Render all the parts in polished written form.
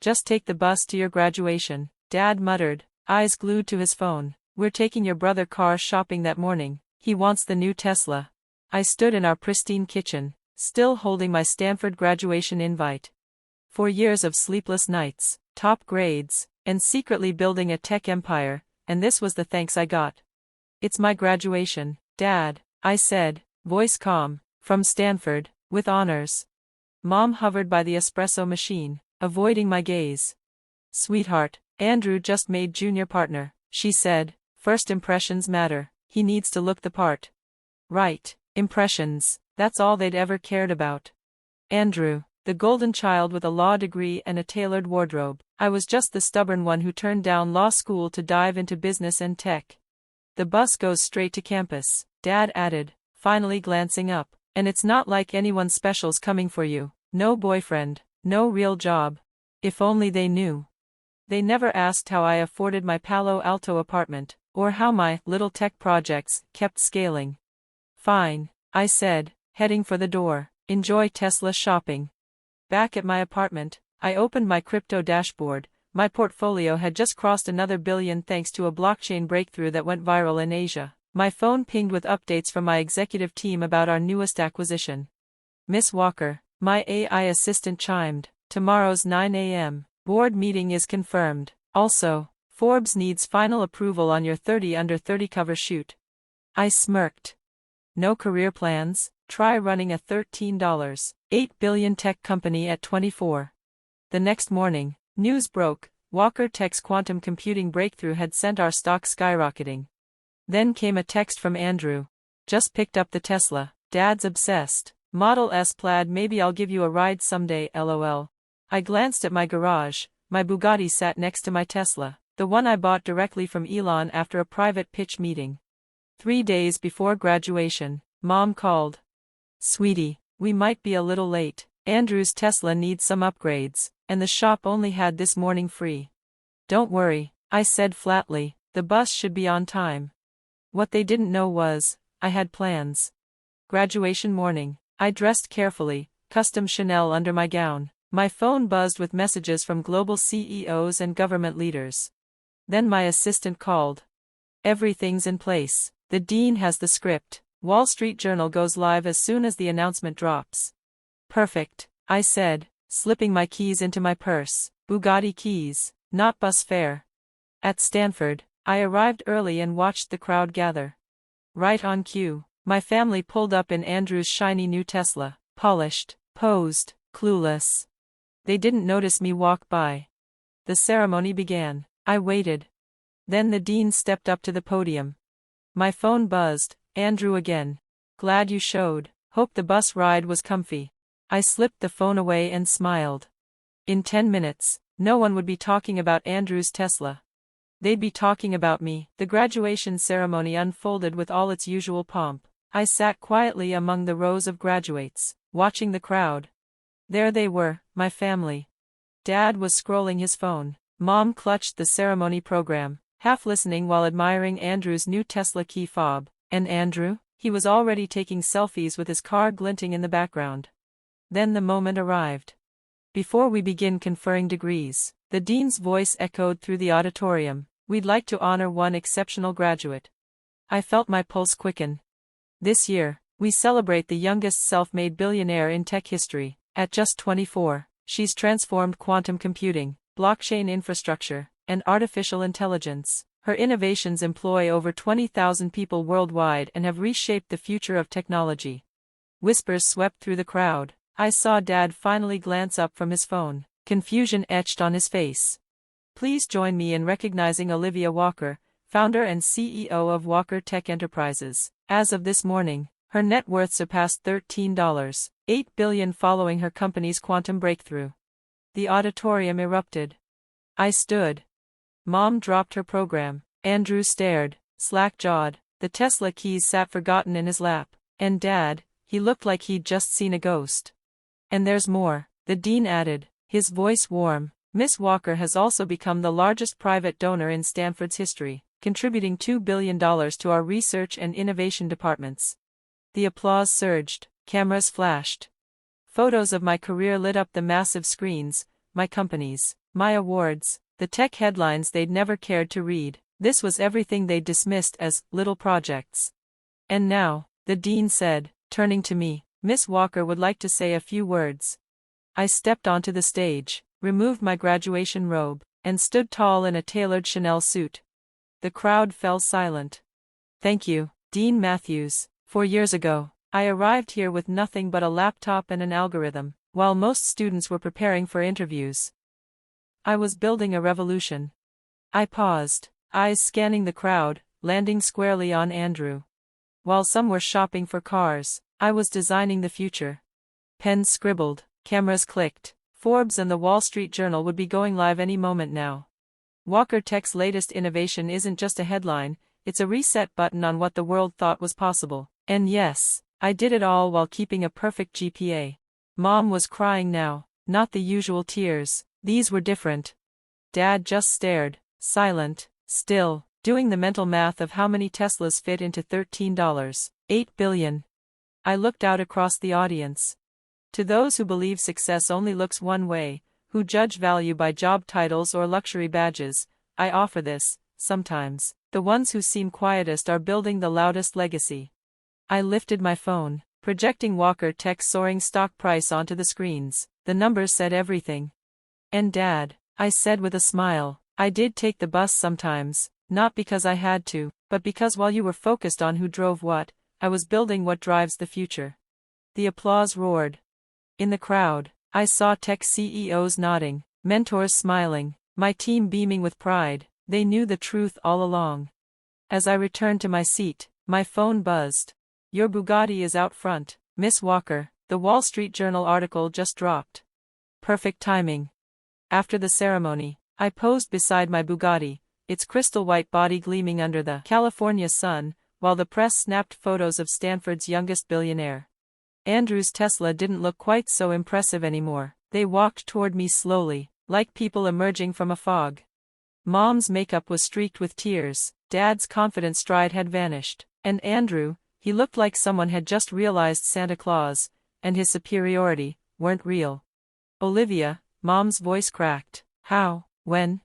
Just take the bus to your graduation, Dad muttered, eyes glued to his phone. We're taking your brother car shopping that morning. He wants the new Tesla. I stood in our pristine kitchen, still holding my Stanford graduation invite. 4 years of sleepless nights, top grades, and secretly building a tech empire, and this was the thanks I got. It's my graduation, Dad, I said, voice calm, from Stanford, with honors. Mom hovered by the espresso machine, avoiding my gaze. Sweetheart, Andrew just made junior partner, she said. First impressions matter, he needs to look the part. Right, impressions, that's all they'd ever cared about. Andrew, the golden child with a law degree and a tailored wardrobe. I was just the stubborn one who turned down law school to dive into business and tech. The bus goes straight to campus, Dad added, finally glancing up. And it's not like anyone special's coming for you. No boyfriend, no real job. If only they knew. They never asked how I afforded my Palo Alto apartment, or how my little tech projects kept scaling. Fine, I said, heading for the door. Enjoy Tesla shopping. Back at my apartment, I opened my crypto dashboard. My portfolio had just crossed another billion thanks to a blockchain breakthrough that went viral in Asia. My phone pinged with updates from my executive team about our newest acquisition. Miss Walker, my AI assistant chimed, tomorrow's 9 a.m. board meeting is confirmed. Also, Forbes needs final approval on your 30 under 30 cover shoot. I smirked. No career plans? Try running a $13.8 billion tech company at 24. The next morning, news broke. Walker Tech's quantum computing breakthrough had sent our stock skyrocketing. Then came a text from Andrew. Just picked up the Tesla. Dad's obsessed. Model S Plaid, maybe I'll give you a ride someday, lol. I glanced at my garage. My Bugatti sat next to my Tesla, the one I bought directly from Elon after a private pitch meeting. 3 days before graduation, Mom called. Sweetie, we might be a little late. Andrew's Tesla needs some upgrades, and the shop only had this morning free. Don't worry, I said flatly, the bus should be on time. What they didn't know was, I had plans. Graduation morning, I dressed carefully, custom Chanel under my gown. My phone buzzed with messages from global CEOs and government leaders. Then my assistant called. Everything's in place. The dean has the script. Wall Street Journal goes live as soon as the announcement drops. Perfect, I said, slipping my keys into my purse. Bugatti keys, not bus fare. At Stanford, I arrived early and watched the crowd gather. Right on cue, my family pulled up in Andrew's shiny new Tesla, polished, posed, clueless. They didn't notice me walk by. The ceremony began. I waited. Then the dean stepped up to the podium. My phone buzzed. Andrew again. Glad you showed. Hope the bus ride was comfy. I slipped the phone away and smiled. In 10 minutes, no one would be talking about Andrew's Tesla. They'd be talking about me. The graduation ceremony unfolded with all its usual pomp. I sat quietly among the rows of graduates, watching the crowd. There they were, my family. Dad was scrolling his phone. Mom clutched the ceremony program, half listening while admiring Andrew's new Tesla key fob. And Andrew? He was already taking selfies with his car glinting in the background. Then the moment arrived. Before we begin conferring degrees, the dean's voice echoed through the auditorium. We'd like to honor one exceptional graduate. I felt my pulse quicken. This year, we celebrate the youngest self-made billionaire in tech history. At just 24, she's transformed quantum computing, blockchain infrastructure, and artificial intelligence. Her innovations employ over 20,000 people worldwide and have reshaped the future of technology. Whispers swept through the crowd. I saw Dad finally glance up from his phone, confusion etched on his face. Please join me in recognizing Olivia Walker, founder and CEO of Walker Tech Enterprises. As of this morning, her net worth surpassed $13.8 billion following her company's quantum breakthrough. The auditorium erupted. I stood. Mom dropped her program. Andrew stared, slack-jawed. The Tesla keys sat forgotten in his lap. And Dad, he looked like he'd just seen a ghost. And there's more, the dean added, his voice warm. Miss Walker has also become the largest private donor in Stanford's history, contributing $2 billion to our research and innovation departments. The applause surged, cameras flashed. Photos of my career lit up the massive screens, my companies, my awards, the tech headlines they'd never cared to read. This was everything they'd dismissed as little projects. And now, the dean said, turning to me, Miss Walker would like to say a few words. I stepped onto the stage, removed my graduation robe, and stood tall in a tailored Chanel suit. The crowd fell silent. Thank you, Dean Matthews. 4 years ago, I arrived here with nothing but a laptop and an algorithm, while most students were preparing for interviews. I was building a revolution. I paused, eyes scanning the crowd, landing squarely on Andrew. While some were shopping for cars, I was designing the future. Pens scribbled, cameras clicked. Forbes and the Wall Street Journal would be going live any moment now. Walker Tech's latest innovation isn't just a headline, it's a reset button on what the world thought was possible. And yes, I did it all while keeping a perfect GPA. Mom was crying now, not the usual tears, these were different. Dad just stared, silent, still, doing the mental math of how many Teslas fit into $13.8 billion. I looked out across the audience. To those who believe success only looks one way, who judge value by job titles or luxury badges, I offer this: sometimes, the ones who seem quietest are building the loudest legacy. I lifted my phone, projecting Walker Tech's soaring stock price onto the screens. The numbers said everything. And Dad, I said with a smile, I did take the bus sometimes, not because I had to, but because while you were focused on who drove what, I was building what drives the future. The applause roared. In the crowd, I saw tech CEOs nodding, mentors smiling, my team beaming with pride. They knew the truth all along. As I returned to my seat, my phone buzzed. Your Bugatti is out front, Miss Walker, the Wall Street Journal article just dropped. Perfect timing. After the ceremony, I posed beside my Bugatti, its crystal white body gleaming under the California sun, while the press snapped photos of Stanford's youngest billionaire. Andrew's Tesla didn't look quite so impressive anymore. They walked toward me slowly, like people emerging from a fog. Mom's makeup was streaked with tears, Dad's confident stride had vanished, and Andrew, he looked like someone had just realized Santa Claus, and his superiority, weren't real. Olivia, Mom's voice cracked. How? When?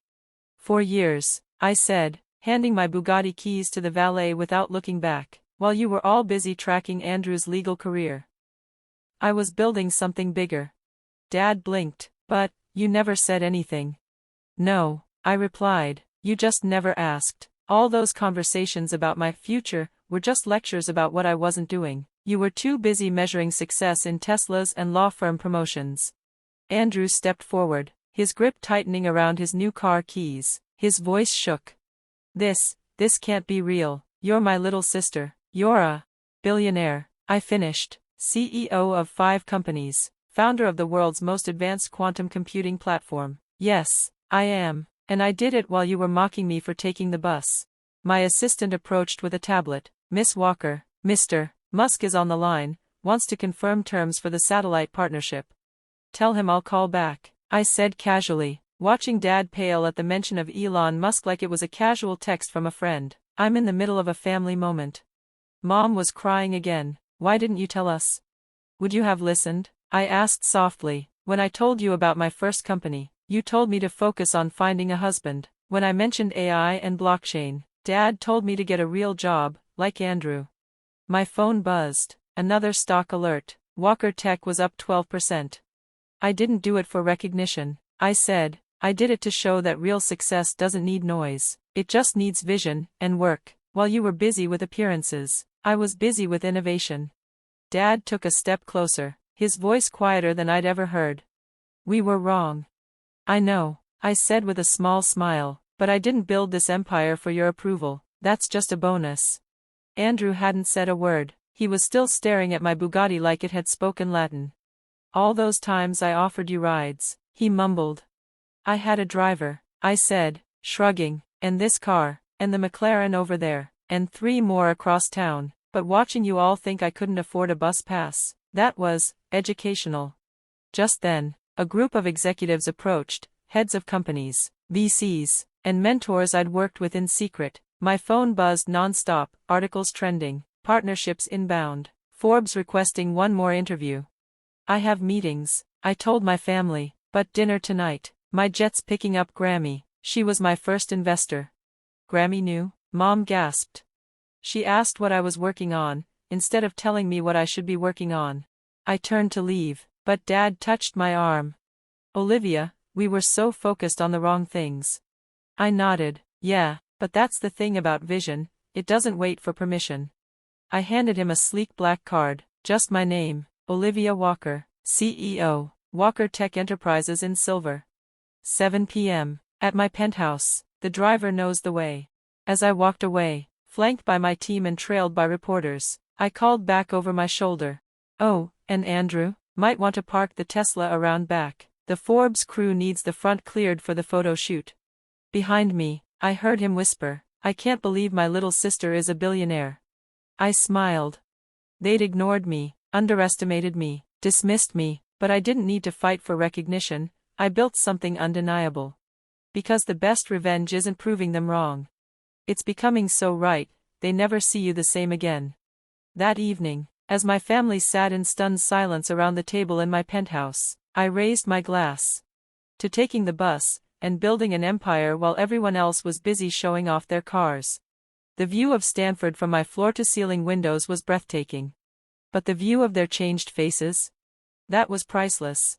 4 years, I said, handing my Bugatti keys to the valet without looking back, while you were all busy tracking Andrew's legal career. I was building something bigger. Dad blinked. But, you never said anything. No, I replied, you just never asked. All those conversations about my future were just lectures about what I wasn't doing. You were too busy measuring success in Teslas and law firm promotions. Andrew stepped forward, his grip tightening around his new car keys. His voice shook. This can't be real. You're my little sister. You're a billionaire. I finished. CEO of 5 companies, founder of the world's most advanced quantum computing platform. Yes, I am. And I did it while you were mocking me for taking the bus. My assistant approached with a tablet. Miss Walker, Mr. Musk is on the line, wants to confirm terms for the satellite partnership. Tell him I'll call back, I said casually, watching Dad pale at the mention of Elon Musk like it was a casual text from a friend. I'm in the middle of a family moment. Mom was crying again. Why didn't you tell us? Would you have listened? I asked softly. When I told you about my first company, you told me to focus on finding a husband. When I mentioned AI and blockchain, Dad told me to get a real job, like Andrew. My phone buzzed. Another stock alert. Walker Tech was up 12%. I didn't do it for recognition, I said. I did it to show that real success doesn't need noise. It just needs vision and work. While you were busy with appearances, I was busy with innovation. Dad took a step closer, his voice quieter than I'd ever heard. We were wrong. I know, I said with a small smile, but I didn't build this empire for your approval. That's just a bonus. Andrew hadn't said a word. He was still staring at my Bugatti like it had spoken Latin. All those times I offered you rides, he mumbled. I had a driver, I said, shrugging, and this car, and the McLaren over there, and 3 more across town, but watching you all think I couldn't afford a bus pass, that was educational. Just then, a group of executives approached, heads of companies, VCs, and mentors I'd worked with in secret. My phone buzzed non-stop, articles trending, partnerships inbound, Forbes requesting one more interview. I have meetings, I told my family, But dinner tonight. My jet's picking up Grammy. She was my first investor. Grammy knew? Mom gasped. She asked what I was working on, instead of telling me what I should be working on. I turned to leave, but Dad touched my arm. Olivia, we were so focused on the wrong things. I nodded. Yeah, but that's the thing about vision, it doesn't wait for permission. I handed him a sleek black card, just my name, Olivia Walker, CEO, Walker Tech Enterprises in silver. 7 p.m. At my penthouse, the driver knows the way. As I walked away, flanked by my team and trailed by reporters, I called back over my shoulder. Oh, and Andrew, might want to park the Tesla around back. The Forbes crew needs the front cleared for the photo shoot. Behind me, I heard him whisper, I can't believe my little sister is a billionaire. I smiled. They'd ignored me, underestimated me, dismissed me, but I didn't need to fight for recognition. I built something undeniable. Because the best revenge isn't proving them wrong. It's becoming so right, they never see you the same again. That evening, as my family sat in stunned silence around the table in my penthouse, I raised my glass to taking the bus and building an empire while everyone else was busy showing off their cars. The view of Stanford from my floor-to-ceiling windows was breathtaking. But the view of their changed faces? That was priceless.